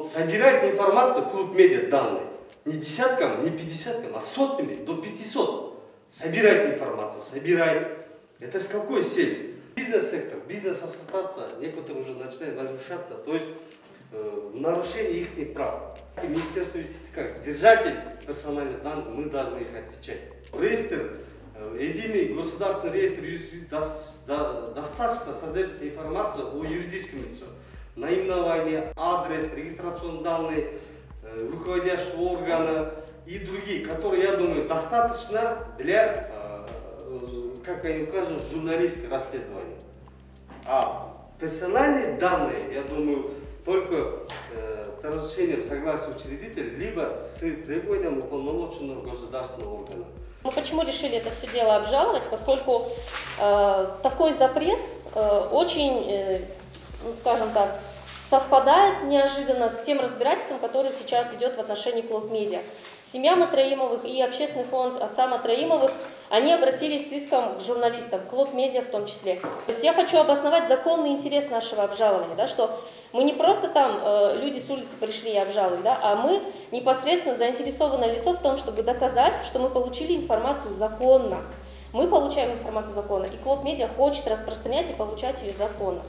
Вот собирает информацию клуб медиа данные. Не десяткам, не 50, а сотнями, до 500. Собирает информацию, собирает. Это с какой целью? Бизнес-сектор, бизнес-ассоциация, некоторые уже начинают возмущаться, то есть нарушение их прав. Министерство юстиции как держатель персональных данных, мы должны их отвечать. Реестр, единый государственный реестр юстиции достаточно содержит информацию о юридическом лице. Наименование, адрес, регистрационные данные, руководящего органа и другие, которые, я думаю, достаточно для, как они укажут, журналистского расследования. А персональные данные, я думаю, только с разрешением согласия учредителя, либо с требованием уполномоченного государственного органа. Мы почему решили это все дело обжаловать? Поскольку такой запрет очень, ну, скажем так, совпадает неожиданно с тем разбирательством, которое сейчас идет в отношении Клуб Медиа. Семья Матраимовых и общественный фонд отца Матраимовых, они обратились с иском к журналистам, Клуб Медиа в том числе. То есть я хочу обосновать законный интерес нашего обжалования, да, что мы не просто там люди с улицы пришли и обжаловали, да, а мы непосредственно заинтересованное лицо в том, чтобы доказать, что мы получили информацию законно. Мы получаем информацию законно, и Клуб Медиа хочет распространять и получать ее законно.